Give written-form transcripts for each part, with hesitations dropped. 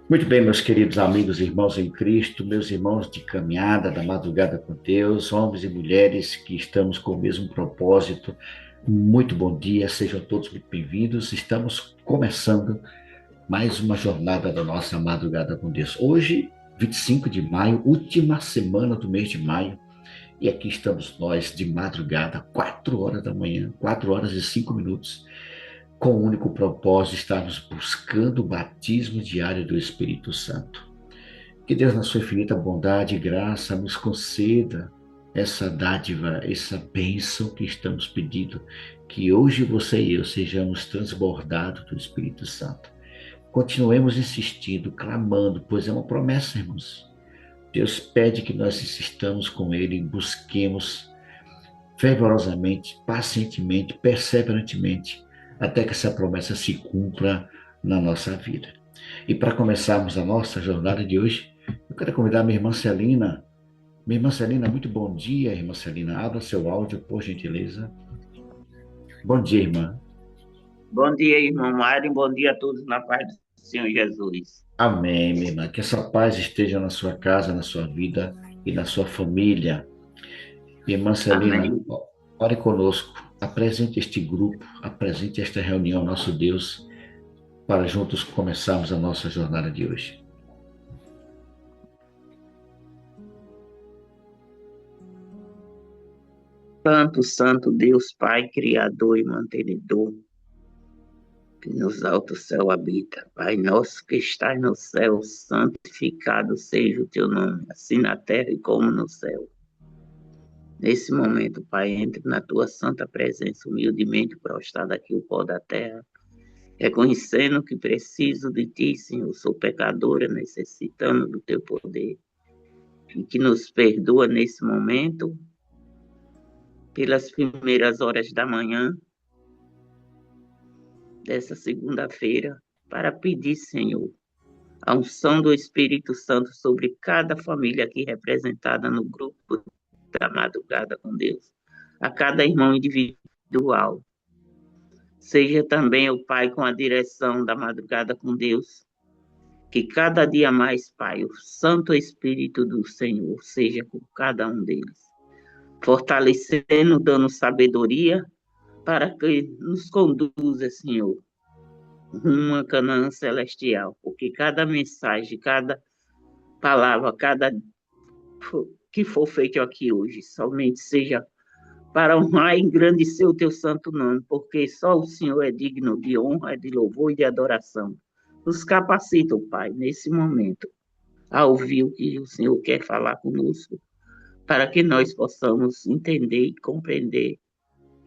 Muito bem, meus queridos amigos e irmãos em Cristo, meus irmãos de caminhada da madrugada com Deus, homens e mulheres que estamos com o mesmo propósito. Muito bom dia, sejam todos muito bem-vindos. Estamos começando mais uma jornada da nossa madrugada com Deus. Hoje, 25 de maio, última semana do mês de maio, e aqui estamos nós de madrugada, 4 horas da manhã, 4 horas e 5 minutos, com o único propósito de estarmos buscando o batismo diário do Espírito Santo. Que Deus, na sua infinita bondade e graça, nos conceda essa dádiva, essa bênção que estamos pedindo, que hoje você e eu sejamos transbordados do Espírito Santo. Continuemos insistindo, clamando, pois é uma promessa, irmãos. Deus pede que nós insistamos com Ele, busquemos fervorosamente, pacientemente, perseverantemente, até que essa promessa se cumpra na nossa vida. E para começarmos a nossa jornada de hoje, eu quero convidar minha irmã Celina. Minha irmã Celina, muito bom dia, irmã Celina. Abra seu áudio, por gentileza. Bom dia, irmã. Bom dia, irmão Mário. Bom dia a todos na paz do Senhor Jesus. Amém, minha irmã. Que essa paz esteja na sua casa, na sua vida e na sua família. Minha irmã Celina, Amém. ore conosco. Apresente este grupo, apresente esta reunião, nosso Deus, para juntos começarmos a nossa jornada de hoje. Santo, Santo Deus, Pai, Criador e Mantenedor, que nos altos céu habita. Pai nosso que estás no céu, santificado seja o teu nome, assim na terra e como no céu. Nesse momento, Pai, entre na tua santa presença, humildemente prostrado aqui o pó da terra, reconhecendo que preciso de ti, Senhor, sou pecadora, necessitando do teu poder, e que nos perdoa nesse momento, pelas primeiras horas da manhã dessa segunda-feira, para pedir, Senhor, a unção do Espírito Santo sobre cada família aqui representada no grupo da madrugada com Deus, a cada irmão individual. Seja também o Pai com a direção da madrugada com Deus, que cada dia mais, Pai, o Santo Espírito do Senhor seja com cada um deles, fortalecendo, dando sabedoria para que nos conduza, Senhor, uma Canaã celestial, porque cada mensagem, cada palavra, cada que for feito aqui hoje, somente seja para honrar e engrandecer o teu santo nome, porque só o Senhor é digno de honra, de louvor e de adoração. Nos capacita, Pai, nesse momento, a ouvir o que o Senhor quer falar conosco, para que nós possamos entender e compreender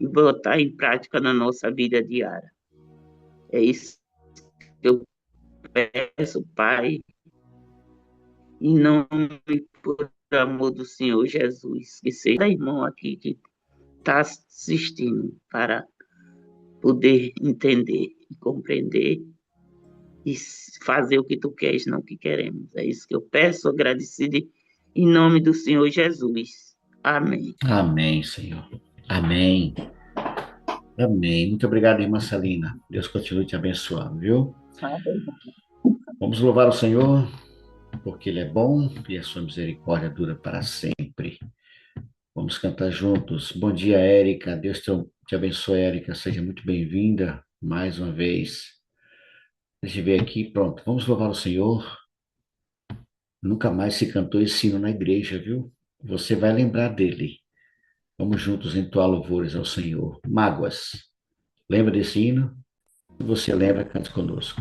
e botar em prática na nossa vida diária. É isso que eu peço, Pai, em nome por amor do Senhor Jesus, que seja irmão aqui que está assistindo para poder entender e compreender e fazer o que tu queres, não o que queremos. É isso que eu peço, agradecido em nome do Senhor Jesus. Amém. Amém, Senhor. Amém. Amém. Muito obrigado, irmã Celina. Deus continue te abençoando, viu? Vamos louvar o Senhor, porque Ele é bom e a sua misericórdia dura para sempre. Vamos cantar juntos. Bom dia, Érica. Deus te abençoe, Érica. Seja muito bem-vinda mais uma vez. Deixa eu ver aqui. Pronto. Vamos louvar o Senhor. Nunca mais se cantou esse hino na igreja, viu? Você vai lembrar dele. Vamos juntos entoar louvores ao Senhor. Mágoas. Lembra desse hino? Se você lembra, cante conosco.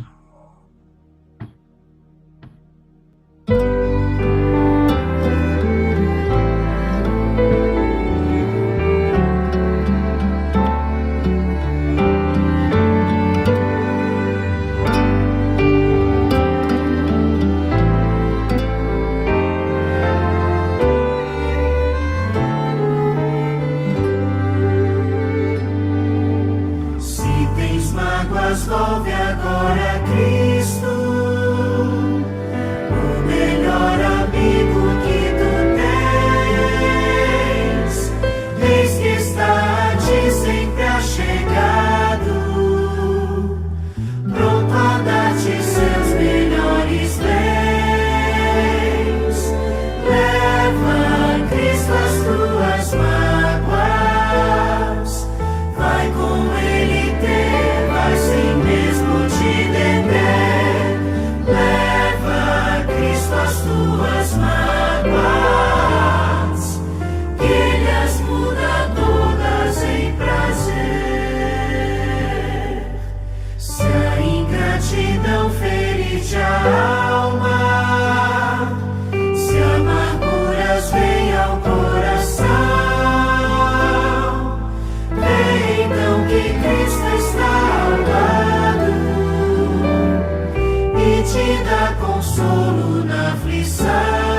Se tens mágoas, volve agora, Cristo. enche a alma, se amarguras vêm ao coração, vem então que Cristo está ao lado e te dá consolo na aflição.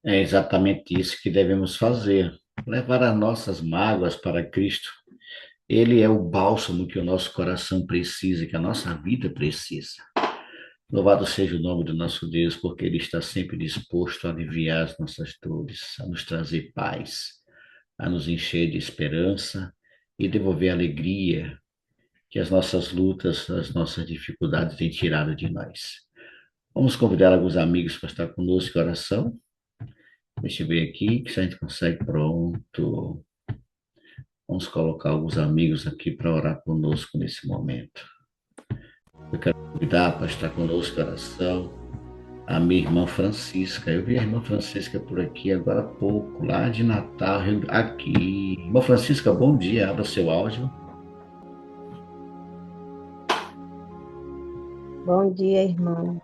É exatamente isso que devemos fazer, levar as nossas mágoas para Cristo. Ele é o bálsamo que o nosso coração precisa, que a nossa vida precisa. Louvado seja o nome do nosso Deus, porque Ele está sempre disposto a aliviar as nossas dores, a nos trazer paz, a nos encher de esperança e devolver a alegria que as nossas lutas, as nossas dificuldades têm tirado de nós. Vamos convidar alguns amigos para estar conosco em oração. Deixa eu ver aqui, que se a gente consegue, pronto. Vamos colocar alguns amigos aqui para orar conosco nesse momento. Eu quero convidar para estar conosco em oração a minha irmã Francisca. Eu vi a irmã Francisca por aqui agora há pouco, lá de Natal, aqui. Irmã Francisca, bom dia, abra seu áudio. Bom dia, irmão.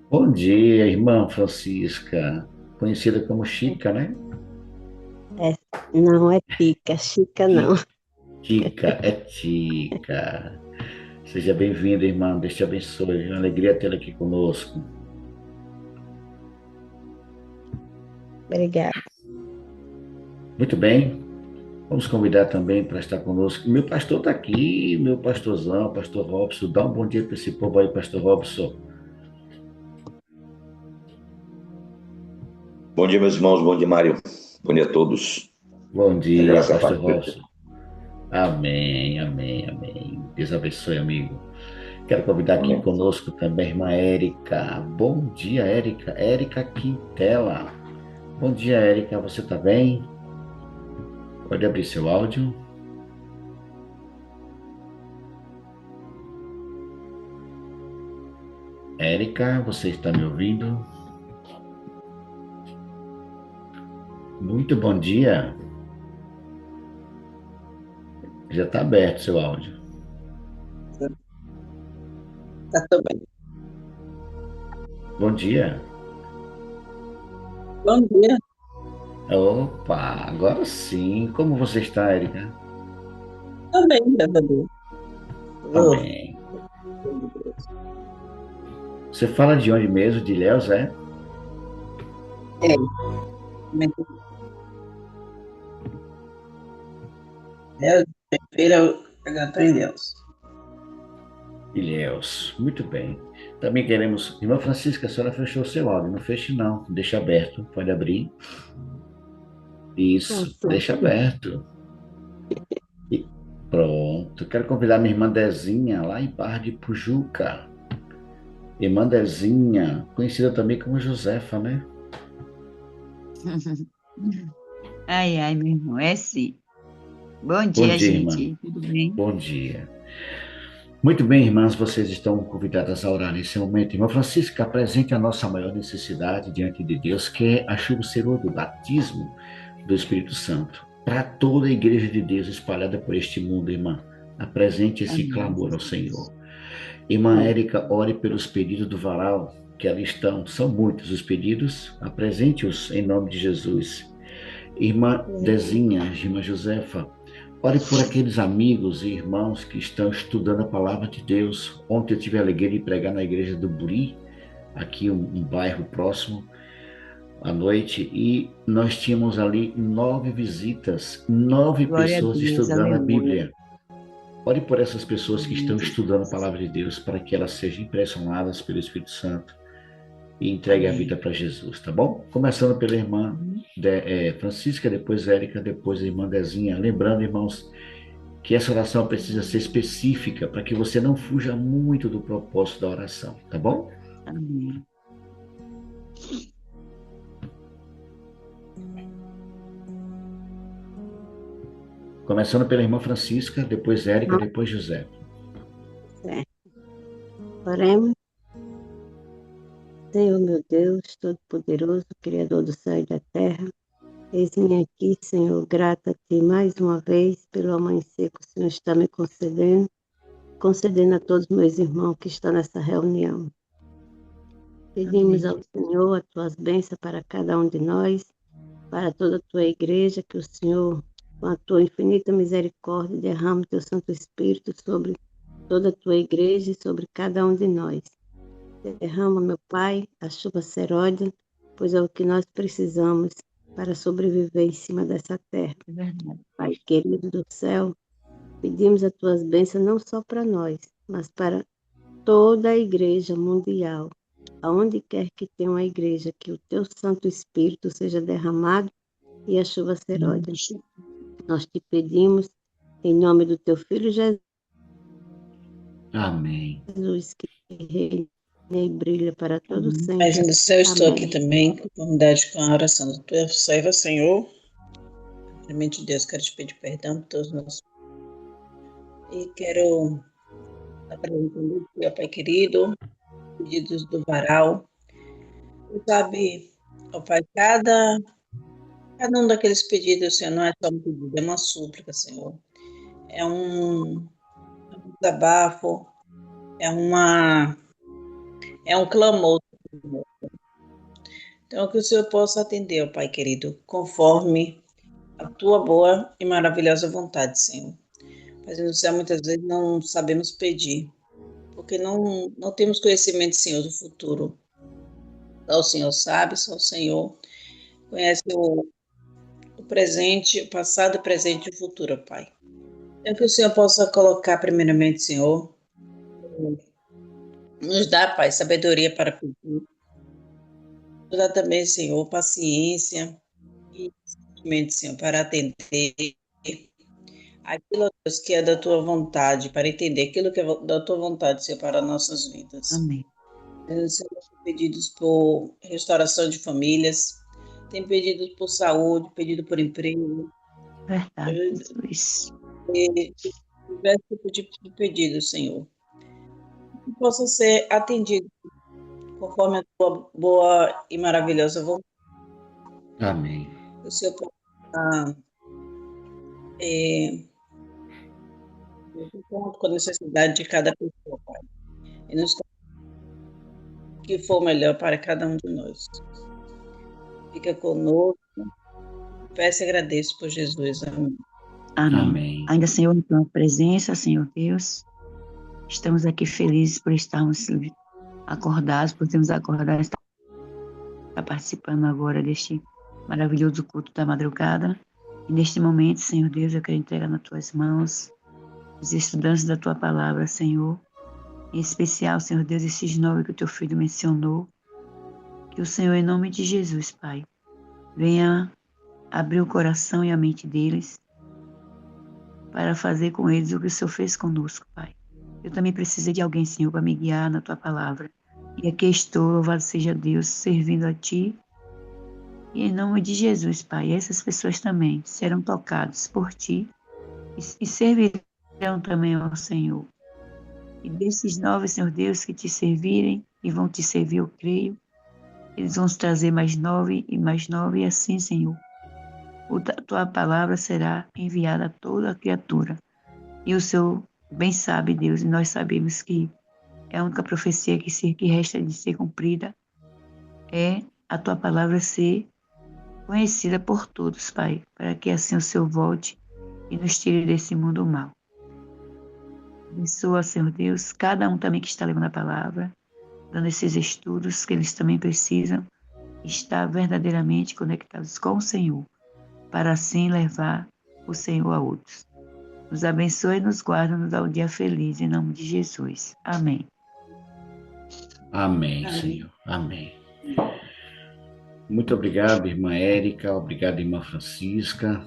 Bom dia, irmã Francisca, conhecida como Chica, né? Não é Tica, Chica não. Tica, é Tica. Seja bem-vinda, irmã, Deus te abençoe. É uma alegria tê-la aqui conosco. Obrigada. Muito bem. Vamos convidar também para estar conosco. Meu pastor está aqui, meu pastorzão, pastor Robson. Dá um bom dia para esse povo aí, pastor Robson. Bom dia, meus irmãos. Bom dia, Mário. Bom dia a todos. Bom dia, Graças pastor a Deus. Robson. Amém, amém, amém. Deus abençoe, amigo. Quero convidar aqui conosco também a irmã Érica. Bom dia, Érica. Érica Quintela. Bom dia, Érica. Você está bem? Pode abrir seu áudio. Érica, você está me ouvindo? Muito bom dia. Já está aberto seu áudio. Tá tudo bem. Bom dia. Bom dia. Opa, agora sim. Como você está, Érica? Tá bem, graças a Deus. Amém. Você fala de onde mesmo? De Ilhéus, é? É. Deus, prefiro eu estou em Deus. Ilhéus, muito bem. Também queremos... Irmã Francisca, a senhora fechou seu áudio. Não feche não, deixa aberto. Pode abrir. Isso, deixa aberto. E pronto. Quero convidar minha irmã Dezinha, lá em Barra de Pujuca. Irmã Dezinha, conhecida também como Josefa, né? Ai, ai, meu irmão, é sim. Bom Bom dia, dia, irmã. gente. Tudo bem? Bom dia. Muito bem, irmãs, vocês estão convidadas a orar nesse momento. Irmã Francisca, apresente a nossa maior necessidade diante de Deus, que é a chuva serua do batismo do Espírito Santo, para toda a igreja de Deus espalhada por este mundo, irmã. Apresente esse Amém. clamor ao Senhor. Irmã Érica, ore pelos pedidos do varal, que ali estão. São muitos os pedidos. Apresente-os em nome de Jesus. Irmã Dezinha, irmã Josefa, ore por aqueles amigos e irmãos que estão estudando a palavra de Deus. Ontem eu tive a alegria de pregar na igreja do Buri, aqui um bairro próximo, à noite, e nós tínhamos ali 9 visitas, 9 Glória a pessoas Deus, estudando a aleluia. Bíblia. Ore por essas pessoas que Amém, estão estudando a Jesus. palavra de Deus, para que elas sejam impressionadas pelo Espírito Santo e entreguem a vida Amém. para Jesus, tá bom? Começando pela irmã Francisca, depois Érica, depois a irmã Dezinha. Lembrando, irmãos, que essa oração precisa ser específica para que você não fuja muito do propósito da oração, tá bom? Amém. Começando pela irmã Francisca, depois Érica, depois José. Oremos. Senhor meu Deus, Todo-Poderoso, Criador do céu e da terra, eis-me aqui, Senhor, grata a Ti mais uma vez pelo amanhecer que o Senhor está me concedendo a todos meus irmãos que estão nessa reunião. Pedimos ao Senhor as Tuas bênçãos para cada um de nós, para toda a Tua igreja, que o Senhor, com a Tua infinita misericórdia, derrame o Teu Santo Espírito sobre toda a Tua igreja e sobre cada um de nós. Derrama, meu Pai, a chuva seródia, pois é o que nós precisamos para sobreviver em cima dessa terra. É verdade. Pai querido do céu, pedimos as Tuas bênçãos não só para nós, mas para toda a igreja mundial. Aonde quer que tenha uma igreja, que o Teu Santo Espírito seja derramado e a chuva seródia. Nós te pedimos, em nome do Teu Filho Amém. Jesus, que reina e brilha para todo Amém. sempre. Pai do céu, estou Amém. aqui também, em conformidade com a oração da tua serva, Senhor. Primeiramente, Deus, quero te pedir perdão por todos nós. E quero apresentar aqui, ó Pai querido, pedidos do varal. Tu sabe, ó Pai, cada um daqueles pedidos, Senhor, não é só um pedido, é uma súplica, Senhor. É um desabafo, é um clamor. Então, que o Senhor possa atender, ó Pai querido, conforme a tua boa e maravilhosa vontade, Senhor. Mas no céu, muitas vezes não sabemos pedir, porque não temos conhecimento, Senhor, do futuro. Só o Senhor sabe, só o Senhor conhece o presente, o passado, o presente e o futuro, Pai. Então, que o Senhor possa colocar, primeiramente, Senhor, nos dá, Pai, sabedoria para pedir. Nos dá também, Senhor, paciência e sentimento, Senhor, para atender aquilo, Deus, que é da tua vontade, para entender aquilo que é da tua vontade, Senhor, para nossas vidas. Amém. Senhor, tem pedidos por restauração de famílias, tem pedidos por saúde, pedido por emprego, Verdade, Jesus. diversos tipos de pedidos, Senhor, que possam ser atendidos conforme a tua boa e maravilhosa vontade. Amém. Que o Senhor possa com a necessidade de cada pessoa, Pai, e nos que for melhor para cada um de nós. Fica conosco. Peço e agradeço por Jesus. Amém. Amém. Amém. Ainda, Senhor, na tua presença, Senhor Deus, estamos aqui felizes por estarmos acordados, por termos acordado, estar participando agora deste maravilhoso culto da madrugada. E neste momento, Senhor Deus, eu quero entregar nas tuas mãos os estudantes da tua palavra, Senhor. Em especial, Senhor Deus, esses 9 que o teu filho mencionou. Que o Senhor, em nome de Jesus, Pai, venha abrir o coração e a mente deles para fazer com eles o que o Senhor fez conosco, Pai. Eu também precisei de alguém, Senhor, para me guiar na tua palavra. E aqui estou, louvado seja Deus, servindo a ti. E em nome de Jesus, Pai, essas pessoas também serão tocadas por ti e servirão também ao Senhor. E desses 9, Senhor Deus, que te servirem e vão te servir, eu creio, eles vão trazer mais 9 e mais 9, e assim, Senhor, a tua palavra será enviada a toda a criatura, E o Senhor bem sabe, Deus, e nós sabemos que é a única profecia que resta de ser cumprida, é a tua palavra ser conhecida por todos, Pai, para que assim o Senhor volte e nos tire desse mundo mal. Abençoa, Senhor Deus, cada um também que está levando a palavra, dando esses estudos que eles também precisam estar verdadeiramente conectados com o Senhor, para assim levar o Senhor a outros. Nos abençoe e nos guarda, nos dá um dia feliz, em nome de Jesus. Amém. Amém, Senhor. Amém. Muito obrigado, irmã Érica. Obrigado, irmã Francisca.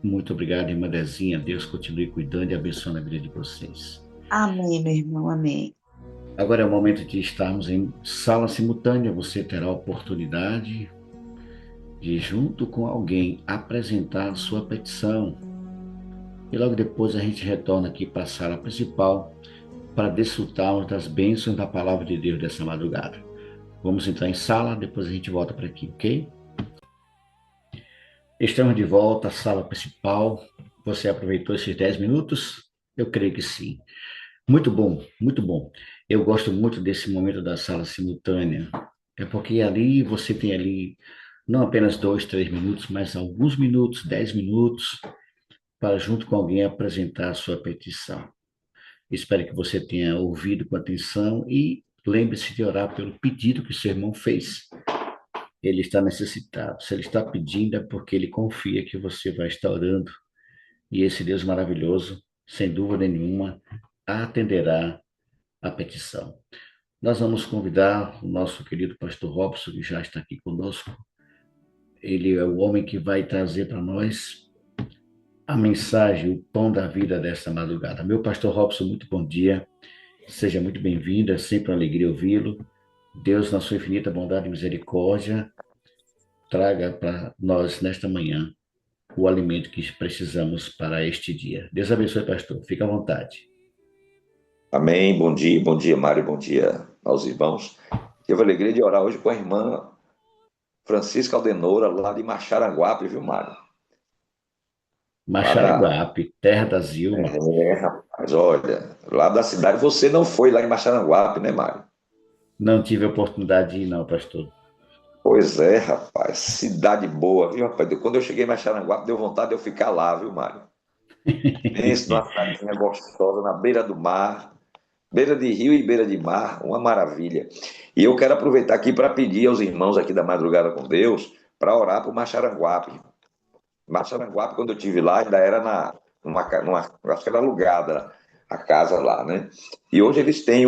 Muito obrigado, irmã Dezinha. Deus continue cuidando e abençoando a vida de vocês. Amém, meu irmão, amém. Agora é o momento de estarmos em sala simultânea. Você terá a oportunidade de, junto com alguém, apresentar sua petição. E logo depois a gente retorna aqui para a sala principal para desfrutarmos das bênçãos da palavra de Deus dessa madrugada. Vamos entrar em sala, depois a gente volta para aqui, ok? Estamos de volta à sala principal. Você aproveitou esses 10 minutos? Eu creio que sim. Muito bom, muito bom. Eu gosto muito desse momento da sala simultânea. É porque ali você tem ali não apenas 2, 3 minutos, mas alguns minutos, 10 minutos, para junto com alguém apresentar a sua petição. Espero que você tenha ouvido com atenção e lembre-se de orar pelo pedido que o seu irmão fez. Ele está necessitado. Se ele está pedindo é porque ele confia que você vai estar orando. E esse Deus maravilhoso, sem dúvida nenhuma, atenderá a petição. Nós vamos convidar o nosso querido pastor Robson, que já está aqui conosco. Ele é o homem que vai trazer para nós a mensagem, o pão da vida desta madrugada. Meu pastor Robson, muito bom dia. Seja muito bem-vindo, é sempre uma alegria ouvi-lo. Deus, na sua infinita bondade e misericórdia, traga para nós nesta manhã o alimento que precisamos para este dia. Deus abençoe, pastor. Fique à vontade. Amém. Bom dia, Mário. Bom dia aos irmãos. Tive a alegria de orar hoje com a irmã Francisca Aldenora, lá de Maxaranguape, viu, Mário? Maxaranguape, terra da Zilma. Rapaz, olha, lá da cidade. Você não foi lá em Maxaranguape, né, Mário? Não tive a oportunidade de ir, não, pastor. Pois é, rapaz. Cidade boa, viu, rapaz? Quando eu cheguei em Maxaranguape, deu vontade de eu ficar lá, viu, Mário? Pense numa cidadezinha gostosa, na beira do mar, beira de rio e beira de mar, uma maravilha. E eu quero aproveitar aqui para pedir aos irmãos aqui da Madrugada com Deus para orar por Maxaranguape. Maxaranguape, quando eu estive lá, ainda era acho que era alugada a casa lá, né? E hoje eles têm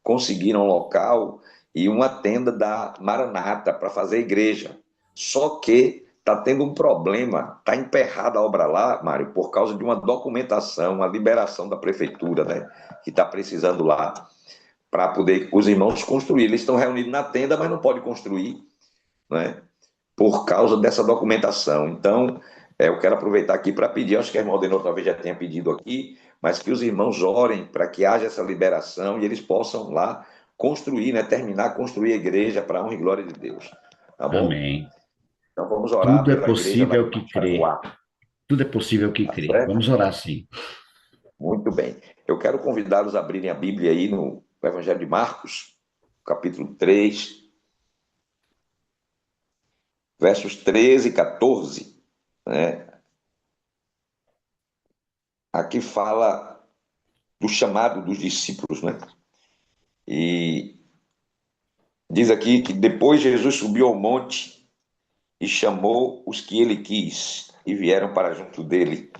conseguiram um local e uma tenda da Maranata para fazer igreja. Só que está tendo um problema, está emperrada a obra lá, Mário, por causa de uma documentação, uma liberação da prefeitura, né? Que está precisando lá para poder os irmãos construir. Eles estão reunidos na tenda, mas não podem construir, né? Por causa dessa documentação. Então, eu quero aproveitar aqui para pedir, acho que a irmã Aldenor talvez já tenha pedido aqui, mas que os irmãos orem para que haja essa liberação e eles possam lá construir, né, terminar, construir a igreja para a honra e glória de Deus. Tá bom? Amém. Então vamos orar. Tudo é possível que crê. Tudo é possível que crê. Vamos orar, sim. Muito bem. Eu quero convidá-los a abrirem a Bíblia aí no Evangelho de Marcos, capítulo 3, versos 13 e 14, né? Aqui fala do chamado dos discípulos, né? E diz aqui que depois Jesus subiu ao monte e chamou os que ele quis e vieram para junto dele.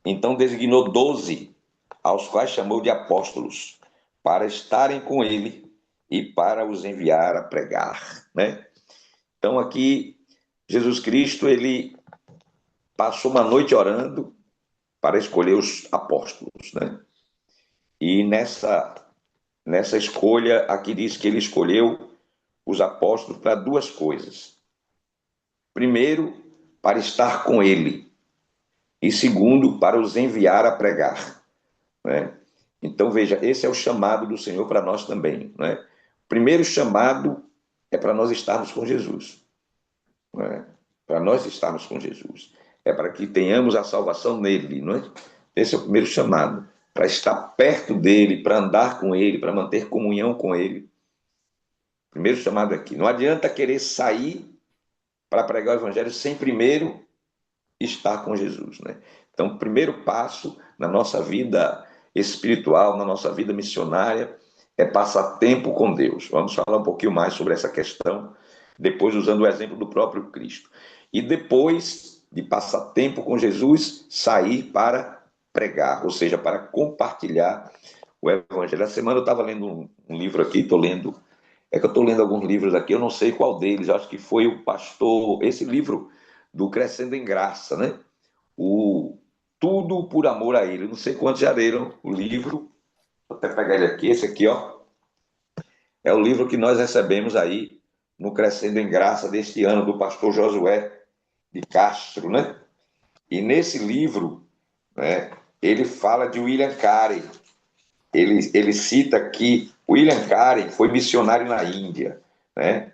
Então designou 12, aos quais chamou de apóstolos, para estarem com ele e para os enviar a pregar, né? Então aqui Jesus Cristo, ele passou uma noite orando para escolher os apóstolos, né? E nessa escolha, aqui diz que ele escolheu os apóstolos para duas coisas. Primeiro, para estar com ele. E segundo, para os enviar a pregar, né? Então, veja, esse é o chamado do Senhor para nós também, né? O primeiro chamado é para nós estarmos com Jesus, né? Para nós estarmos com Jesus. É para que tenhamos a salvação nele, não é? Esse é o primeiro chamado, para estar perto dele, para andar com ele, para manter comunhão com ele. Primeiro chamado aqui. Não adianta querer sair para pregar o evangelho sem primeiro estar com Jesus, né? Então, o primeiro passo na nossa vida espiritual, na nossa vida missionária, é passar tempo com Deus. Vamos falar um pouquinho mais sobre essa questão, depois usando o exemplo do próprio Cristo. E depois de passar tempo com Jesus, sair para pregar, ou seja, para compartilhar o evangelho. Essa semana eu estava lendo um livro aqui, estou lendo alguns livros aqui, eu não sei qual deles, acho que foi o pastor, esse livro do Crescendo em Graça, né? O Tudo por Amor a Ele. Não sei quantos já leram o livro, vou até pegar ele aqui, esse aqui, ó, é o livro que nós recebemos aí no Crescendo em Graça deste ano, do pastor Josué de Castro, né? E nesse livro, né, ele fala de William Carey. Ele cita que William Carey foi missionário na Índia, né?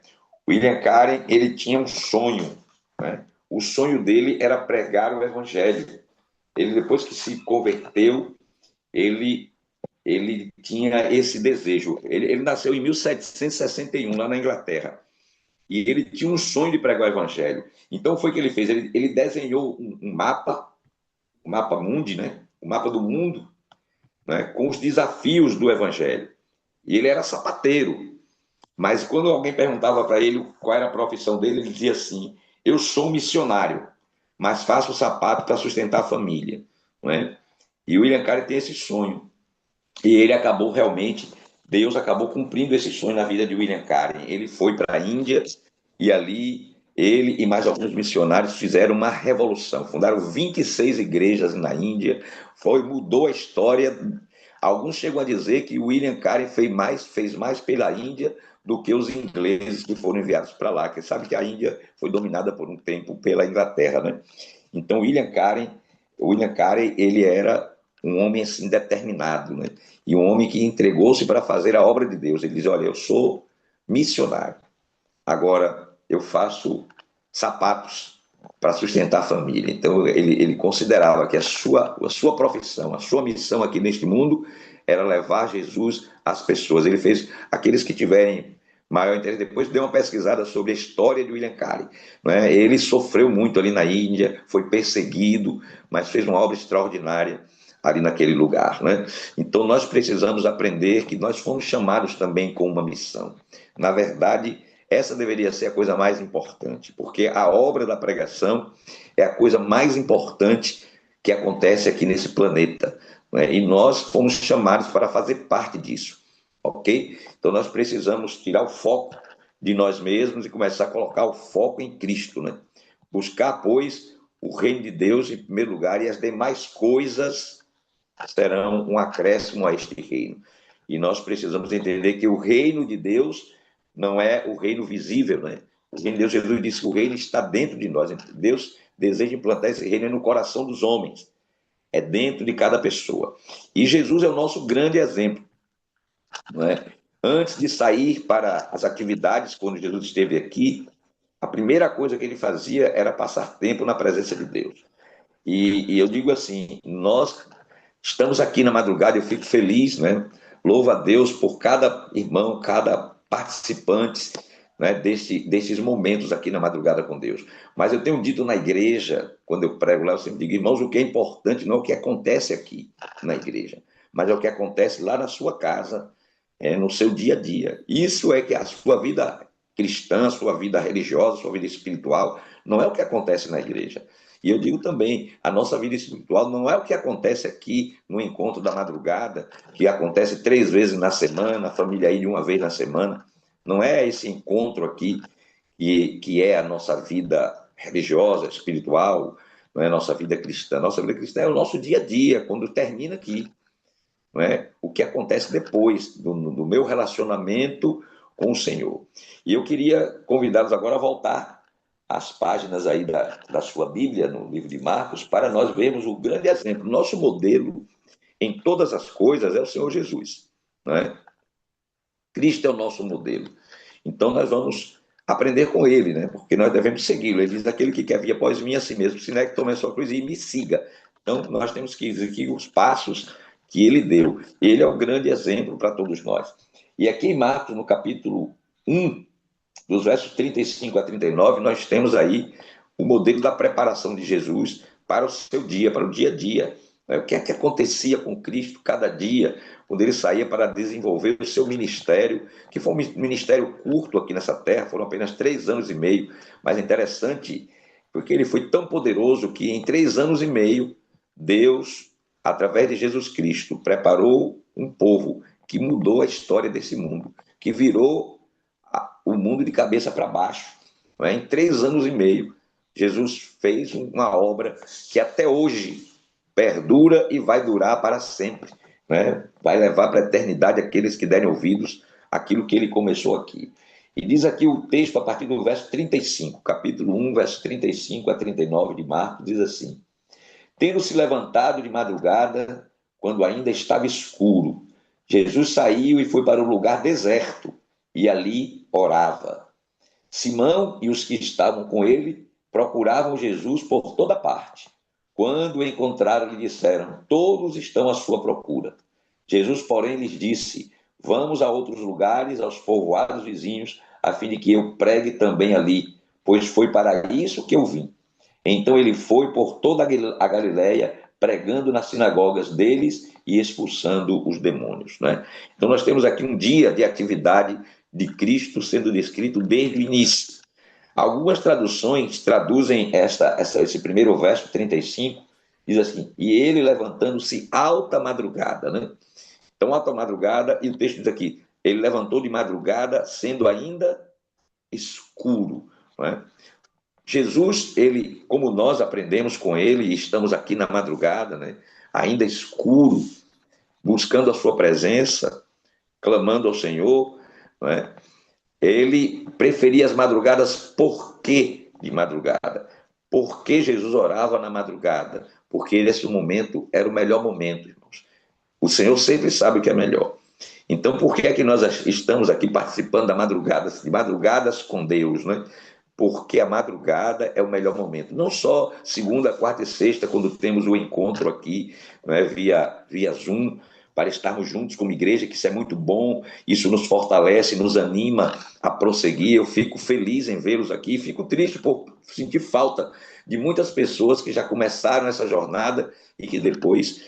William Carey, ele tinha um sonho, né? O sonho dele era pregar o evangelho. Ele, depois que se converteu, ele tinha esse desejo. Ele nasceu em 1761, lá na Inglaterra. E ele tinha um sonho de pregar o evangelho. Então, foi o que ele fez. Ele desenhou um mapa mundi, né? O mapa do mundo, né? Com os desafios do evangelho. E ele era sapateiro. Mas quando alguém perguntava para ele qual era a profissão dele, ele dizia assim: eu sou missionário, mas faço sapato para sustentar a família, não é? E o William Carey tem esse sonho. E ele acabou realmente, Deus acabou cumprindo esse sonho na vida de William Carey. Ele foi para a Índia e ali ele e mais alguns missionários fizeram uma revolução. Fundaram 26 igrejas na Índia. Mudou a história. Alguns chegam a dizer que William Carey fez mais pela Índia do que os ingleses que foram enviados para lá, que sabe que a Índia foi dominada por um tempo pela Inglaterra, né? Então, William Carey, ele era um homem assim determinado, né? E um homem que entregou-se para fazer a obra de Deus. Ele diz: olha, eu sou missionário, agora eu faço sapatos para sustentar a família. Então, ele considerava que a sua profissão, a sua missão aqui neste mundo era levar Jesus às pessoas. Ele fez aqueles que tiverem maior interesse. Depois deu uma pesquisada sobre a história de William Carey, não é? Ele sofreu muito ali na Índia, foi perseguido, mas fez uma obra extraordinária ali naquele lugar, né? Então nós precisamos aprender que nós fomos chamados também com uma missão. Na verdade, essa deveria ser a coisa mais importante, porque a obra da pregação é a coisa mais importante que acontece aqui nesse planeta, né? E nós fomos chamados para fazer parte disso, ok? Então nós precisamos tirar o foco de nós mesmos e começar a colocar o foco em Cristo, né? Buscar, pois, o reino de Deus em primeiro lugar, e as demais coisas serão um acréscimo a este reino. E nós precisamos entender que o reino de Deus não é o reino visível, né? O reino de Deus, Jesus disse que o reino está dentro de nós. Deus deseja implantar esse reino no coração dos homens. É dentro de cada pessoa. E Jesus é o nosso grande exemplo, não é? Antes de sair para as atividades, quando Jesus esteve aqui, a primeira coisa que ele fazia era passar tempo na presença de Deus. E eu digo assim, nós estamos aqui na madrugada, eu fico feliz, né? Louvo a Deus por cada irmão, cada participante, né, desses momentos aqui na madrugada com Deus. Mas eu tenho dito na igreja, quando eu prego lá, eu sempre digo: irmãos, o que é importante não é o que acontece aqui na igreja, mas é o que acontece lá na sua casa, no seu dia a dia. Isso é que a sua vida cristã, a sua vida religiosa, a sua vida espiritual, não é o que acontece na igreja. E eu digo também, a nossa vida espiritual não é o que acontece aqui no encontro da madrugada, que acontece 3 vezes na semana, a família aí de uma vez na semana. Não é esse encontro aqui que é a nossa vida religiosa, espiritual, não é a nossa vida cristã. Nossa vida cristã é o nosso dia a dia, quando termina aqui. Não é? O que acontece depois do meu relacionamento com o Senhor. E eu queria convidá-los agora a voltar às páginas aí da sua Bíblia, no livro de Marcos, para nós vermos o grande exemplo. Nosso modelo em todas as coisas é o Senhor Jesus, não é? Cristo é o nosso modelo. Então nós vamos aprender com ele, né? Porque nós devemos segui-lo. Ele diz: aquele que quer vir após mim, a si mesmo, se negue, tome a sua cruz e me siga. Então, nós temos que seguir os passos que ele deu. Ele é o grande exemplo para todos nós. E aqui em Marcos, no capítulo 1, dos versos 35 a 39, nós temos aí o modelo da preparação de Jesus para o seu dia, para o dia a dia. O que é que acontecia com Cristo cada dia, quando ele saía para desenvolver o seu ministério, que foi um ministério curto aqui nessa terra, foram apenas 3 anos e meio, mas interessante, porque ele foi tão poderoso que em 3 anos e meio, Deus, através de Jesus Cristo, preparou um povo que mudou a história desse mundo, que virou o mundo de cabeça para baixo. Não é? Em 3 anos e meio, Jesus fez uma obra que até hoje perdura e vai durar para sempre. Né? Vai levar para a eternidade aqueles que derem ouvidos àquilo que ele começou aqui. E diz aqui o texto a partir do verso 35, capítulo 1, verso 35 a 39 de Marcos, diz assim: Tendo se levantado de madrugada, quando ainda estava escuro, Jesus saiu e foi para um lugar deserto, e ali orava. Simão e os que estavam com ele procuravam Jesus por toda parte. Quando o encontraram, lhe disseram: todos estão à sua procura. Jesus, porém, lhes disse: vamos a outros lugares, aos povoados vizinhos, a fim de que eu pregue também ali, pois foi para isso que eu vim. Então ele foi por toda a Galileia, pregando nas sinagogas deles e expulsando os demônios. Né? Então nós temos aqui um dia de atividade de Cristo sendo descrito desde o início. Algumas traduções traduzem esse primeiro verso, 35, diz assim: e ele levantando-se alta madrugada. Né? Então, alta madrugada, e o texto diz aqui: ele levantou de madrugada, sendo ainda escuro. Não é? Jesus, ele, como nós aprendemos com ele, e estamos aqui na madrugada, né? Ainda escuro, buscando a sua presença, clamando ao Senhor, não é? Ele preferia as madrugadas. Por que de madrugada? Por que Jesus orava na madrugada? Porque nesse momento era o melhor momento, irmãos. O Senhor sempre sabe o que é melhor. Então, por que é que nós estamos aqui participando de madrugadas com Deus, né? Porque a madrugada é o melhor momento. Não só segunda, quarta e sexta, quando temos o encontro aqui, né, via Zoom, para estarmos juntos como igreja, que isso é muito bom, isso nos fortalece, nos anima a prosseguir. Eu fico feliz em vê-los aqui, fico triste por sentir falta de muitas pessoas que já começaram essa jornada e que depois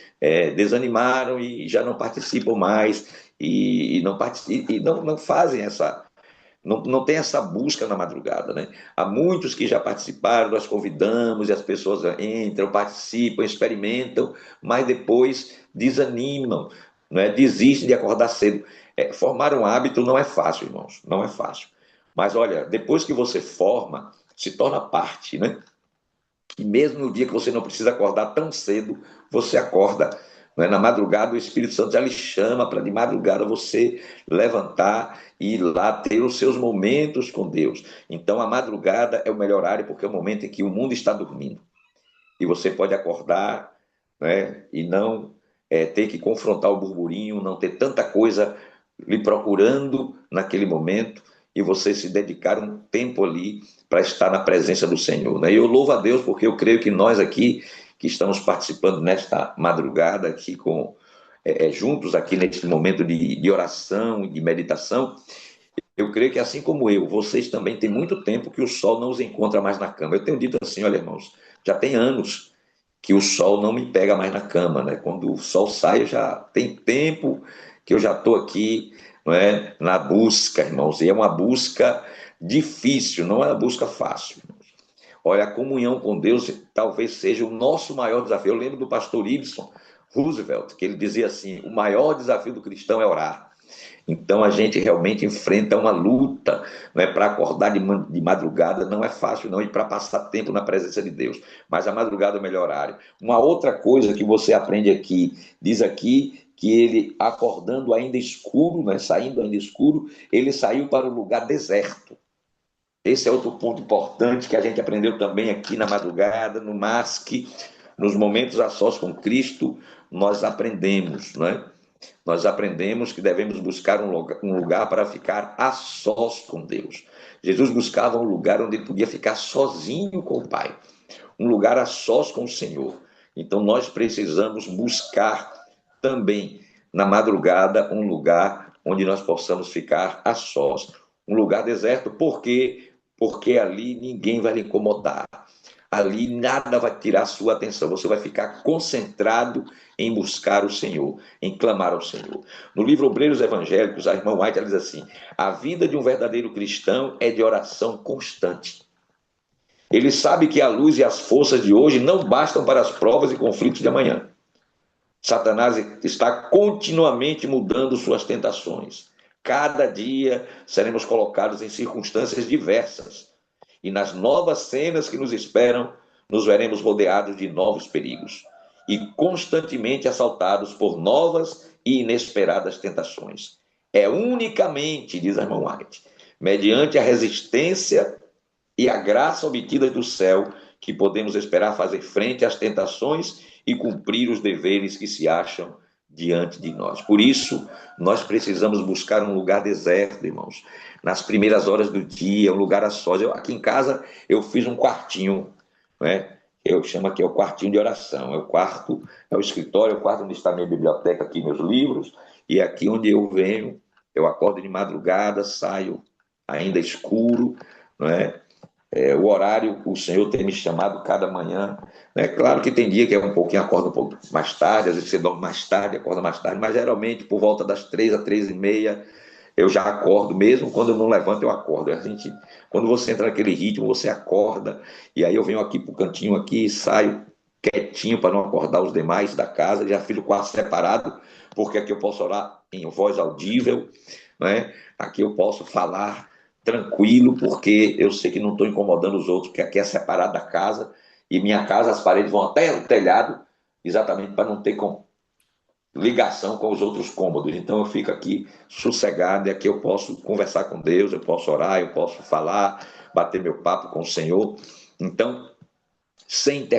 desanimaram e já não participam mais e não fazem essa... Não tem essa busca na madrugada, né? Há muitos que já participaram, nós convidamos e as pessoas entram, participam, experimentam, mas depois desanimam, né? Desistem de acordar cedo. Formar um hábito não é fácil, irmãos, não é fácil. Mas olha, depois que você forma, se torna parte, né? E mesmo no dia que você não precisa acordar tão cedo, você acorda. Na madrugada, o Espírito Santo já lhe chama para de madrugada você levantar e ir lá ter os seus momentos com Deus. Então, a madrugada é o melhor horário, porque é o momento em que o mundo está dormindo. E você pode acordar, né, e não ter que confrontar o burburinho, não ter tanta coisa lhe procurando naquele momento, e você se dedicar um tempo ali para estar na presença do Senhor. Né? E eu louvo a Deus, porque eu creio que nós aqui, que estamos participando nesta madrugada aqui juntos aqui neste momento de oração e de meditação, eu creio que assim como eu, vocês também têm muito tempo que o sol não os encontra mais na cama. Eu tenho dito assim, olha irmãos, já tem anos que o sol não me pega mais na cama, né? Quando o sol sai, já tem tempo que eu já estou aqui, não é, na busca, irmãos, e é uma busca difícil, não é uma busca fácil. Olha, a comunhão com Deus talvez seja o nosso maior desafio. Eu lembro do pastor Ibsen Roosevelt, que ele dizia assim: o maior desafio do cristão é orar. Então a gente realmente enfrenta uma luta, não é? Para acordar de madrugada não é fácil não, e para passar tempo na presença de Deus, mas a madrugada é o melhor horário. Uma outra coisa que você aprende aqui, diz aqui que ele, acordando ainda escuro, né? Saindo ainda escuro, ele saiu para um lugar deserto. Esse é outro ponto importante que a gente aprendeu também aqui na madrugada, no MASC, nos momentos a sós com Cristo, nós aprendemos, né? Nós aprendemos que devemos buscar um lugar para ficar a sós com Deus. Jesus buscava um lugar onde ele podia ficar sozinho com o Pai, um lugar a sós com o Senhor. Então, nós precisamos buscar também, na madrugada, um lugar onde nós possamos ficar a sós. Um lugar deserto, por quê? Porque ali ninguém vai lhe incomodar. Ali nada vai tirar a sua atenção. Você vai ficar concentrado em buscar o Senhor, em clamar ao Senhor. No livro Obreiros Evangélicos, a irmã White diz assim: a vida de um verdadeiro cristão é de oração constante. Ele sabe que a luz e as forças de hoje não bastam para as provas e conflitos de amanhã. Satanás está continuamente mudando suas tentações. Cada dia seremos colocados em circunstâncias diversas. E nas novas cenas que nos esperam, nos veremos rodeados de novos perigos e constantemente assaltados por novas e inesperadas tentações. É unicamente, diz a irmã White, mediante a resistência e a graça obtida do céu que podemos esperar fazer frente às tentações e cumprir os deveres que se acham diante de nós. Por isso, nós precisamos buscar um lugar deserto, irmãos, nas primeiras horas do dia, um lugar a sós. Aqui em casa, eu fiz um quartinho, né? Eu chamo aqui, é o quartinho de oração. É o quarto, é o escritório, é o quarto onde está minha biblioteca, aqui meus livros, e é aqui onde eu venho, eu acordo de madrugada, saio ainda escuro, não é? O horário, o Senhor tem me chamado cada manhã. É claro que tem dia que é um pouquinho, acorda um pouco mais tarde, às vezes você dorme mais tarde, acorda mais tarde, mas geralmente por volta das 3 às 3h30 eu já acordo, mesmo quando eu não levanto, eu acordo. Quando você entra naquele ritmo, você acorda, e aí eu venho aqui para o cantinho aqui, saio quietinho para não acordar os demais da casa, já fiz o quarto separado, porque aqui eu posso orar em voz audível, né? Aqui eu posso falar tranquilo, porque eu sei que não estou incomodando os outros, porque aqui é separado da casa, e minha casa, as paredes vão até o telhado, exatamente para não ter ligação com os outros cômodos. Então eu fico aqui sossegado, e aqui eu posso conversar com Deus, eu posso orar, eu posso falar, bater meu papo com o Senhor. Então, sem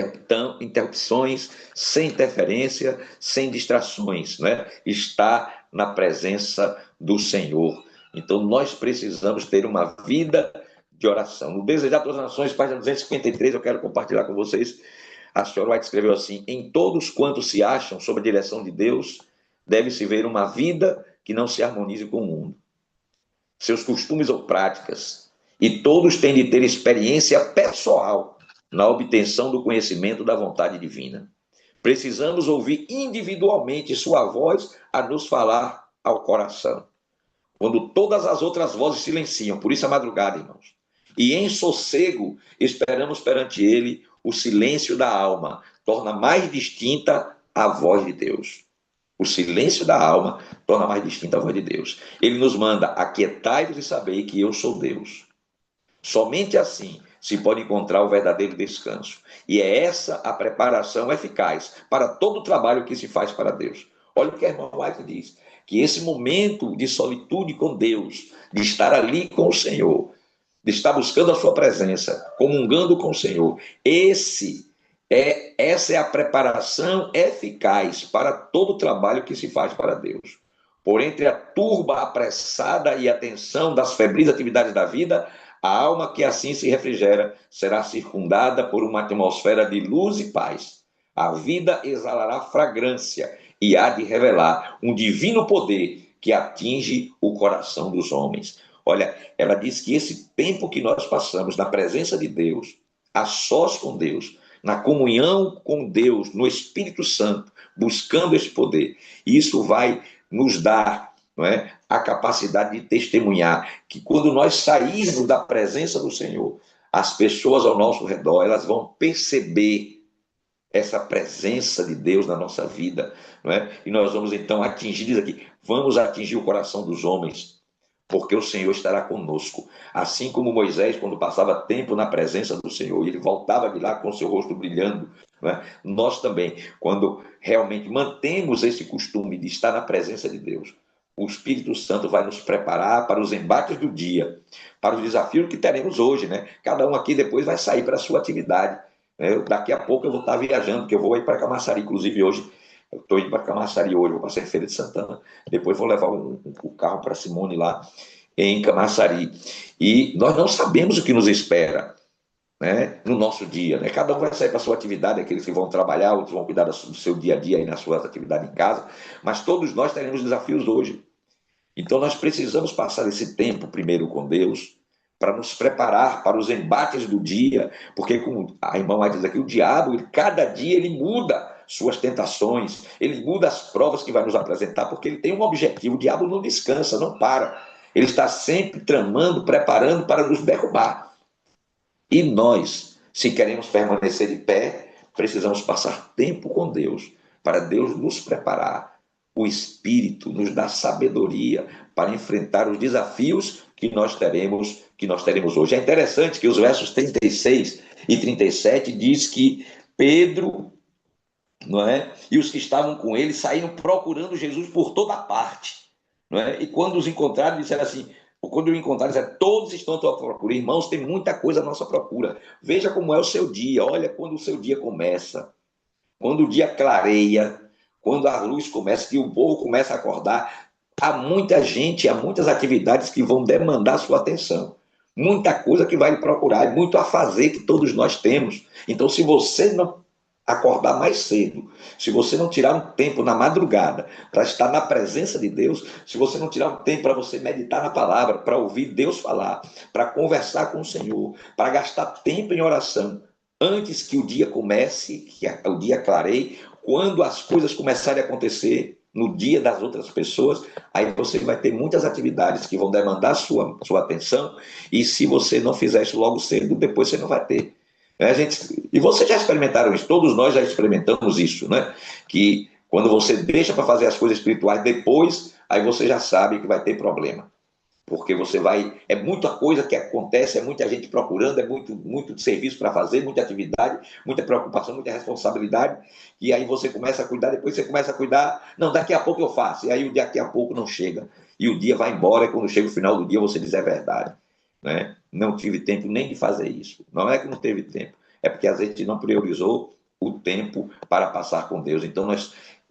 interrupções, sem interferência, sem distrações, né? Está na presença do Senhor. Então, nós precisamos ter uma vida de oração. No Desejar Todas as Nações, página 253, eu quero compartilhar com vocês. A senhora White escreveu assim: em todos quantos se acham sob a direção de Deus, deve-se ver uma vida que não se harmonize com o mundo, seus costumes ou práticas, e todos têm de ter experiência pessoal na obtenção do conhecimento da vontade divina. Precisamos ouvir individualmente sua voz a nos falar ao coração, quando todas as outras vozes silenciam. Por isso a madrugada, irmãos. E em sossego esperamos perante ele o silêncio da alma, torna mais distinta a voz de Deus. O silêncio da alma torna mais distinta a voz de Deus. Ele nos manda: aquietai-vos e sabei que eu sou Deus. Somente assim se pode encontrar o verdadeiro descanso. E é essa a preparação eficaz para todo o trabalho que se faz para Deus. Olha o que a irmã White diz: que esse momento de solitude com Deus, de estar ali com o Senhor, de estar buscando a sua presença, comungando com o Senhor, essa é a preparação eficaz para todo o trabalho que se faz para Deus. Por entre a turba apressada e a tensão das febris atividades da vida, a alma que assim se refrigera será circundada por uma atmosfera de luz e paz. A vida exalará fragrância e há de revelar um divino poder que atinge o coração dos homens. Olha, ela diz que esse tempo que nós passamos na presença de Deus, a sós com Deus, na comunhão com Deus, no Espírito Santo, buscando esse poder, isso vai nos dar, não é, a capacidade de testemunhar que quando nós sairmos da presença do Senhor, as pessoas ao nosso redor, elas vão perceber essa presença de Deus na nossa vida, não é? E nós vamos então atingir, diz aqui, vamos atingir o coração dos homens, porque o Senhor estará conosco. Assim como Moisés, quando passava tempo na presença do Senhor, ele voltava de lá com o seu rosto brilhando, não é? Nós também, quando realmente mantemos esse costume de estar na presença de Deus, o Espírito Santo vai nos preparar para os embates do dia, para os desafios que teremos hoje, né? Cada um aqui depois vai sair para a sua atividade. Daqui a pouco eu vou estar viajando, porque eu vou ir para Camaçari, inclusive hoje. Eu estou indo para Camaçari hoje, vou passar em Feira de Santana. Depois vou levar o carro para Simone lá em Camaçari. E nós não sabemos o que nos espera, né, no nosso dia, né? Cada um vai sair para a sua atividade, aqueles que vão trabalhar, outros vão cuidar do seu dia a dia aí nas suas atividades em casa, mas todos nós teremos desafios hoje. Então nós precisamos passar esse tempo primeiro com Deus, para nos preparar para os embates do dia, porque como a irmã vai dizer aqui, o diabo, cada dia ele muda suas tentações, ele muda as provas que vai nos apresentar, porque ele tem um objetivo, o diabo não descansa, não para, ele está sempre tramando, preparando para nos derrubar. E nós, se queremos permanecer de pé, precisamos passar tempo com Deus, para Deus nos preparar. O Espírito nos dá sabedoria para enfrentar os desafios que nós teremos hoje. É interessante que os versos 36 e 37 diz que Pedro, não é, e os que estavam com ele saíram procurando Jesus por toda parte, não é? E quando os encontraram, disseram assim, quando o encontraram, disseram, todos estão à tua procura. Irmãos, tem muita coisa à nossa procura. Veja como é o seu dia. Olha quando o seu dia começa, quando o dia clareia, quando a luz começa, que o povo começa a acordar, há muita gente, há muitas atividades que vão demandar sua atenção. Muita coisa que vai lhe procurar, muito a fazer que todos nós temos. Então, se você não acordar mais cedo, se você não tirar um tempo na madrugada para estar na presença de Deus, se você não tirar um tempo para você meditar na palavra, para ouvir Deus falar, para conversar com o Senhor, para gastar tempo em oração, antes que o dia comece, que o dia clareie, quando as coisas começarem a acontecer no dia das outras pessoas, aí você vai ter muitas atividades que vão demandar sua atenção, e se você não fizer isso logo cedo, depois você não vai ter. E vocês já experimentaram isso, todos nós já experimentamos isso, né? Que quando você deixa para fazer as coisas espirituais depois, aí você já sabe que vai ter problema. Porque você vai, é muita coisa que acontece, é muita gente procurando, é muito serviço para fazer, muita atividade, muita preocupação, muita responsabilidade, e aí você começa a cuidar, depois você começa a cuidar, não, daqui a pouco eu faço, e aí o daqui a pouco não chega, e o dia vai embora, e quando chega o final do dia você diz, é verdade, né? Não tive tempo nem de fazer isso. Não é que não teve tempo, é porque a gente não priorizou o tempo para passar com Deus. Então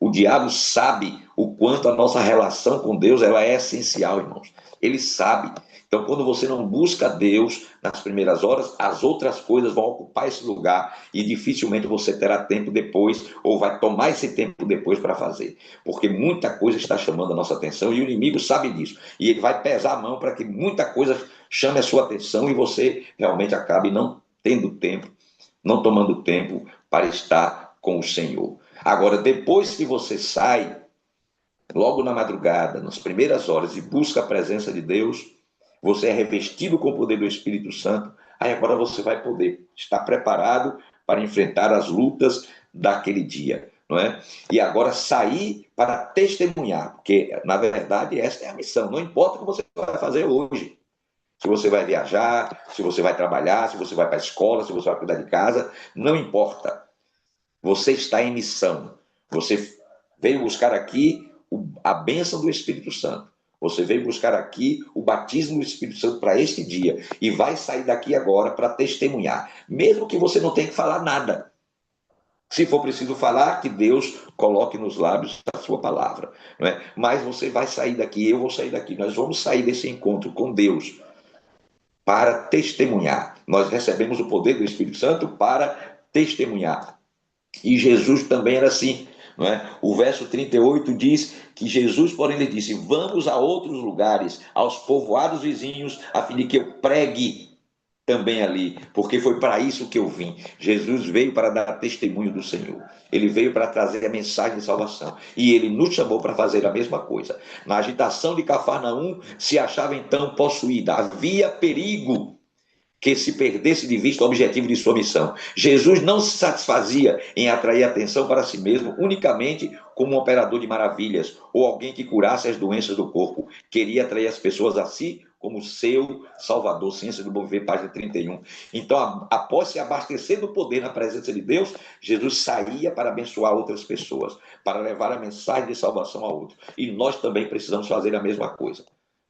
o diabo sabe o quanto a nossa relação com Deus ela é essencial, irmãos. Ele sabe. Então, quando você não busca Deus nas primeiras horas, as outras coisas vão ocupar esse lugar e dificilmente você terá tempo depois ou vai tomar esse tempo depois para fazer. Porque muita coisa está chamando a nossa atenção e o inimigo sabe disso. E ele vai pesar a mão para que muita coisa chame a sua atenção e você realmente acabe não tendo tempo, não tomando tempo para estar com o Senhor. Agora, depois que você sai, logo na madrugada, nas primeiras horas, e busca a presença de Deus, você é revestido com o poder do Espírito Santo, aí agora você vai poder estar preparado para enfrentar as lutas daquele dia, não é? E agora sair para testemunhar, porque, na verdade, essa é a missão, não importa o que você vai fazer hoje. Se você vai viajar, se você vai trabalhar, se você vai para a escola, se você vai cuidar de casa, não importa. Você está em missão. Você veio buscar aqui a bênção do Espírito Santo. Você veio buscar aqui o batismo do Espírito Santo para este dia. E vai sair daqui agora para testemunhar. Mesmo que você não tenha que falar nada. Se for preciso falar, que Deus coloque nos lábios a sua palavra. Não é? Mas você vai sair daqui, eu vou sair daqui. Nós vamos sair desse encontro com Deus para testemunhar. Nós recebemos o poder do Espírito Santo para testemunhar. E Jesus também era assim, não é? O verso 38 diz que Jesus, porém, lhe disse, vamos a outros lugares, aos povoados vizinhos, a fim de que eu pregue também ali, porque foi para isso que eu vim. Jesus veio para dar testemunho do Senhor. Ele veio para trazer a mensagem de salvação. E ele nos chamou para fazer a mesma coisa. Na agitação de Cafarnaum, se achava então possuída. Havia perigo que se perdesse de vista o objetivo de sua missão. Jesus não se satisfazia em atrair atenção para si mesmo unicamente como um operador de maravilhas ou alguém que curasse as doenças do corpo. Queria atrair as pessoas a si como seu Salvador. Ciência do Bom Viver, página 31. Então, após se abastecer do poder na presença de Deus, Jesus saía para abençoar outras pessoas, para levar a mensagem de salvação a outros. E nós também precisamos fazer a mesma coisa.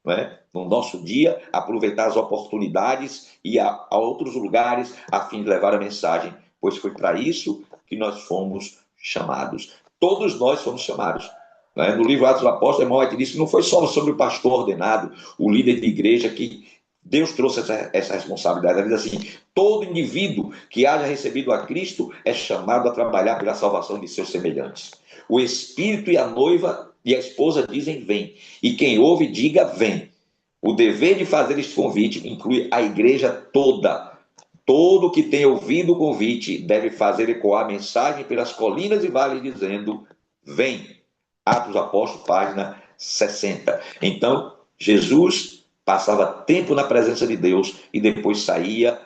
Não é? No nosso dia, aproveitar as oportunidades e ir a outros lugares a fim de levar a mensagem, pois foi para isso que nós fomos chamados. Todos nós fomos chamados. Não é? No livro Atos dos Apóstolos, irmão White disse que não foi só sobre o pastor ordenado, o líder de igreja que Deus trouxe essa responsabilidade. Ele diz assim: todo indivíduo que haja recebido a Cristo é chamado a trabalhar pela salvação de seus semelhantes. O Espírito e a noiva e a esposa dizem vem, e quem ouve diga vem. O dever de fazer este convite inclui a igreja toda. Todo que tem ouvido o convite deve fazer ecoar a mensagem pelas colinas e vales dizendo vem. Atos dos Apóstolos, página 60. Então, Jesus passava tempo na presença de Deus e depois saía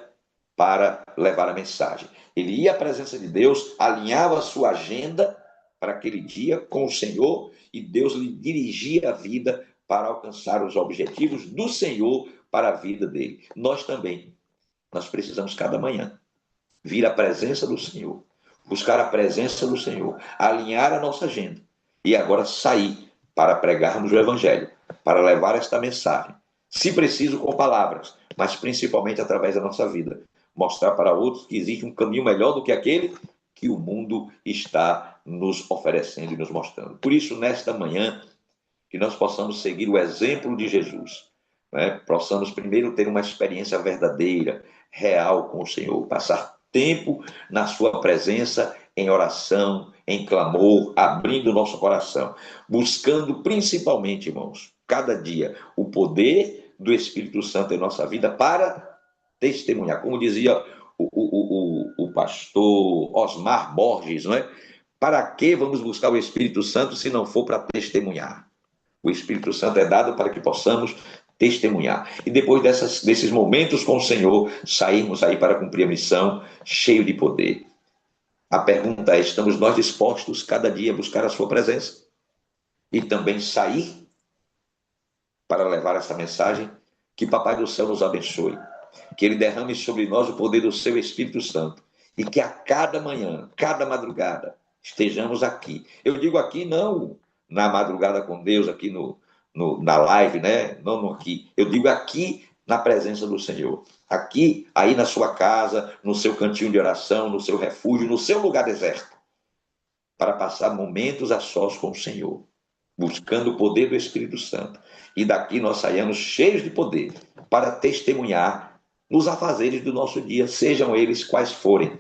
para levar a mensagem. Ele ia à presença de Deus, alinhava a sua agenda para aquele dia com o Senhor e Deus lhe dirigia a vida para alcançar os objetivos do Senhor para a vida dele. Nós também, nós precisamos cada manhã vir à presença do Senhor, buscar a presença do Senhor, alinhar a nossa agenda e agora sair para pregarmos o Evangelho, para levar esta mensagem, se preciso com palavras, mas principalmente através da nossa vida, mostrar para outros que existe um caminho melhor do que aquele que o mundo está nos oferecendo e nos mostrando. Por isso, nesta manhã, que nós possamos seguir o exemplo de Jesus, né? Possamos primeiro ter uma experiência verdadeira, real com o Senhor, passar tempo na sua presença, em oração, em clamor, abrindo o nosso coração, buscando principalmente, irmãos, cada dia, o poder do Espírito Santo em nossa vida para testemunhar. Como dizia o pastor Osmar Borges, não é? Para que vamos buscar o Espírito Santo se não for para testemunhar? O Espírito Santo é dado para que possamos testemunhar. E depois desses momentos com o Senhor, sairmos aí para cumprir a missão, cheio de poder. A pergunta é: estamos nós dispostos cada dia a buscar a sua presença? E também sair para levar essa mensagem? Que Papai do Céu nos abençoe. Que Ele derrame sobre nós o poder do seu Espírito Santo. E que a cada manhã, cada madrugada, estejamos aqui. Eu digo aqui não na madrugada com Deus, aqui na live, né? Não aqui. Eu digo aqui na presença do Senhor. Aqui, aí na sua casa, no seu cantinho de oração, no seu refúgio, no seu lugar deserto. Para passar momentos a sós com o Senhor. Buscando o poder do Espírito Santo. E daqui nós saiamos cheios de poder para testemunhar nos afazeres do nosso dia, sejam eles quais forem.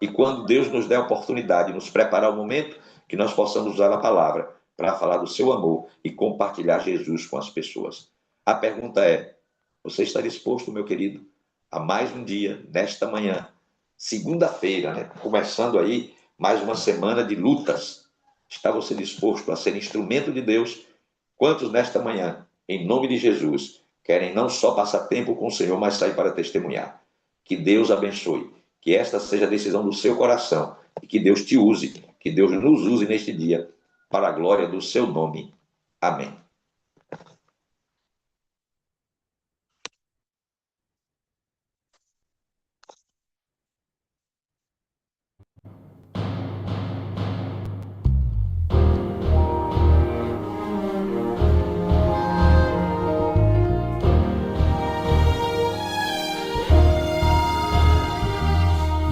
E quando Deus nos der a oportunidade de nos preparar o momento, que nós possamos usar a palavra para falar do seu amor e compartilhar Jesus com as pessoas. A pergunta é: você está disposto, meu querido, a mais um dia, nesta manhã, segunda-feira, né? Começando aí mais uma semana de lutas? Está você disposto a ser instrumento de Deus? Quantos nesta manhã, em nome de Jesus, querem não só passar tempo com o Senhor, mas sair para testemunhar? Que Deus abençoe, que esta seja a decisão do seu coração e que Deus te use, que Deus nos use neste dia para a glória do seu nome. Amém.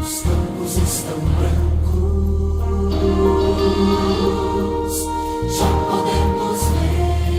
Os campos estão brancos, já podemos ver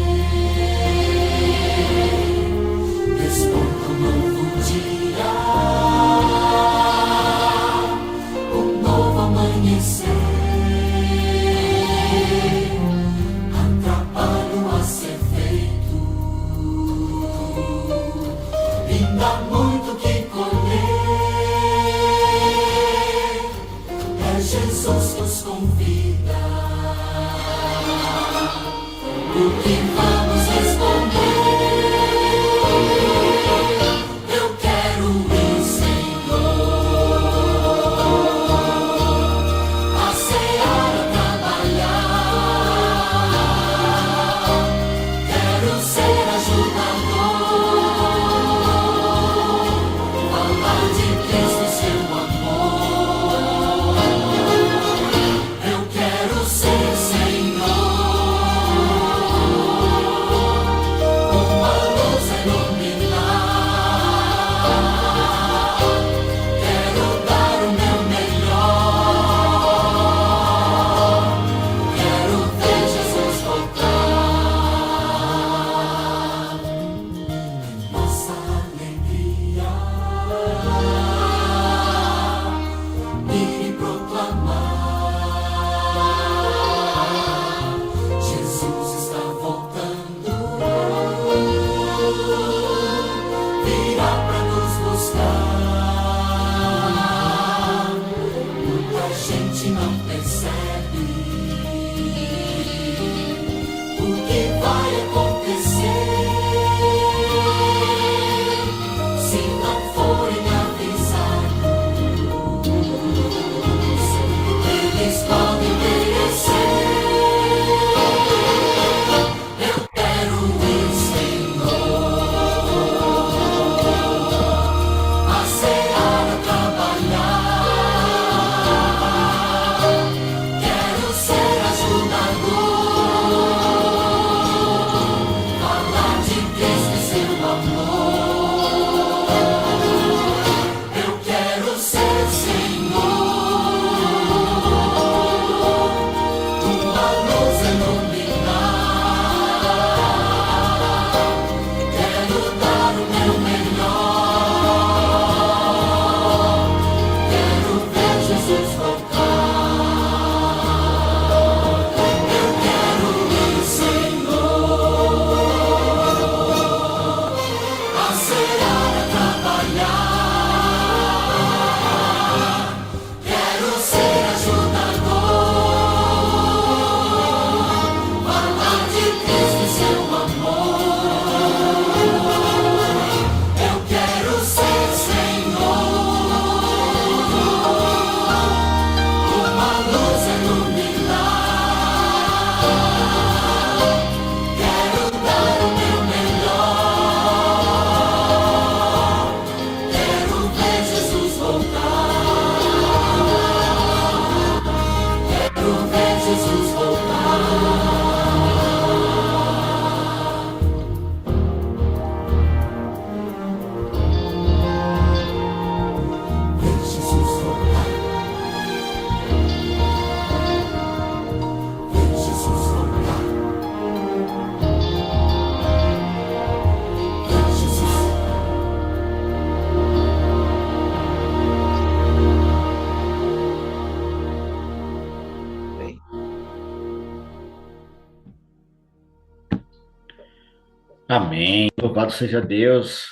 Amém. Louvado seja Deus.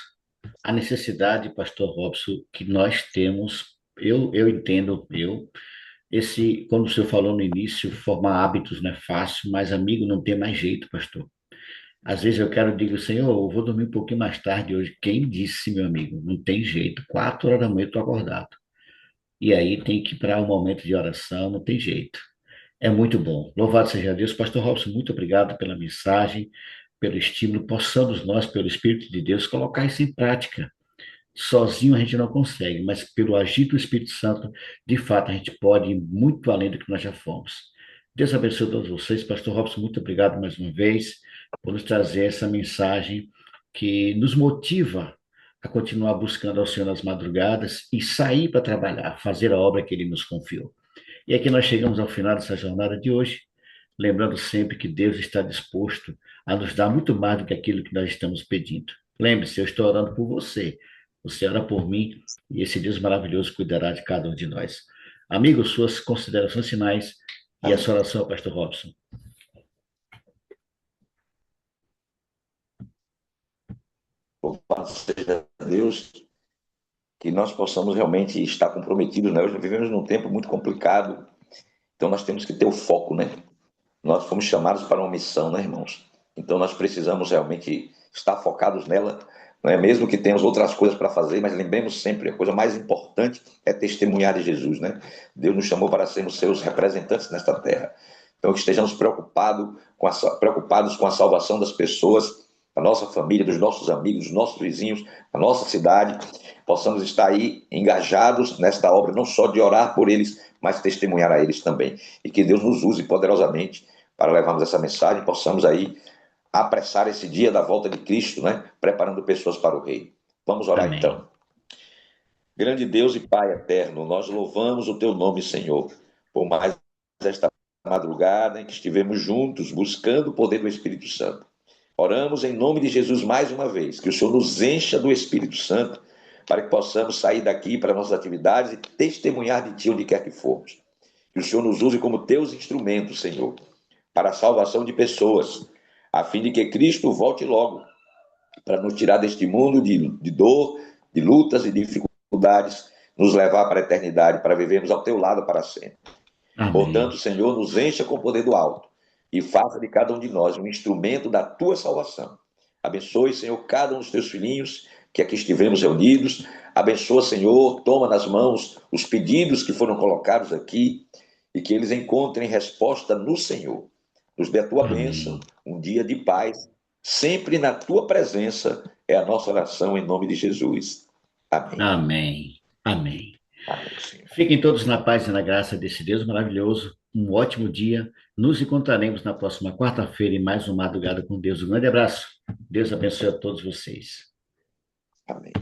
A necessidade, pastor Robson, que nós temos, eu entendo, como o senhor falou no início, formar hábitos não é fácil, mas amigo não tem mais jeito, pastor. Às vezes eu quero, digo, Senhor, eu vou dormir um pouquinho mais tarde hoje. Quem disse, meu amigo? Não tem jeito. 4 horas da manhã eu estou acordado. E aí tem que ir para um momento de oração, não tem jeito. É muito bom. Louvado seja Deus. Pastor Robson, muito obrigado pela mensagem, pelo estímulo. Possamos nós, pelo Espírito de Deus, colocar isso em prática. Sozinho a gente não consegue, mas pelo agir do Espírito Santo, de fato, a gente pode ir muito além do que nós já fomos. Deus abençoe todos vocês. Pastor Robson, muito obrigado mais uma vez por nos trazer essa mensagem que nos motiva a continuar buscando ao Senhor nas madrugadas e sair para trabalhar, fazer a obra que Ele nos confiou. E aqui nós chegamos ao final dessa jornada de hoje, lembrando sempre que Deus está disposto a nos dar muito mais do que aquilo que nós estamos pedindo. Lembre-se, eu estou orando por você. Você ora por mim e esse Deus maravilhoso cuidará de cada um de nós. Amigos, suas considerações finais e a sua oração, Pastor Robson. Louvado seja Deus, que nós possamos realmente estar comprometidos, né? Hoje vivemos num tempo muito complicado, então nós temos que ter o foco, né? Nós fomos chamados para uma missão, né, irmãos? Então nós precisamos realmente estar focados nela, não é? Mesmo que tenhamos outras coisas para fazer, mas lembremos sempre, a coisa mais importante é testemunhar de Jesus, né? Deus nos chamou para sermos seus representantes nesta terra. Então que estejamos preocupados com a salvação das pessoas, da nossa família, dos nossos amigos, dos nossos vizinhos, da nossa cidade, possamos estar aí engajados nesta obra, não só de orar por eles, mas testemunhar a eles também. E que Deus nos use poderosamente para levarmos essa mensagem, possamos aí apressar esse dia da volta de Cristo, né? Preparando pessoas para o reino. Vamos orar Amém. então. Grande Deus e Pai eterno, nós louvamos o teu nome, Senhor, por mais esta madrugada em que estivemos juntos buscando o poder do Espírito Santo. Oramos em nome de Jesus mais uma vez, que o Senhor nos encha do Espírito Santo, para que possamos sair daqui para nossas atividades e testemunhar de Ti onde quer que formos. Que o Senhor nos use como Teus instrumentos, Senhor, para a salvação de pessoas, a fim de que Cristo volte logo, para nos tirar deste mundo de dor, de lutas e dificuldades, nos levar para a eternidade, para vivermos ao Teu lado para sempre. Amém. Portanto, Senhor, nos encha com o poder do alto e faça de cada um de nós um instrumento da Tua salvação. Abençoe, Senhor, cada um dos Teus filhinhos que aqui estivemos reunidos. Abençoa, Senhor, toma nas mãos os pedidos que foram colocados aqui e que eles encontrem resposta no Senhor. Nos dê a Tua Amém. bênção, um dia de paz, sempre na Tua presença, é a nossa oração em nome de Jesus. Amém. Amém. Amém. Amém, Senhor. Fiquem todos na paz e na graça desse Deus maravilhoso. Um ótimo dia. Nos encontraremos na próxima quarta-feira em mais uma madrugada com Deus. Um grande abraço. Deus abençoe a todos vocês. Amém.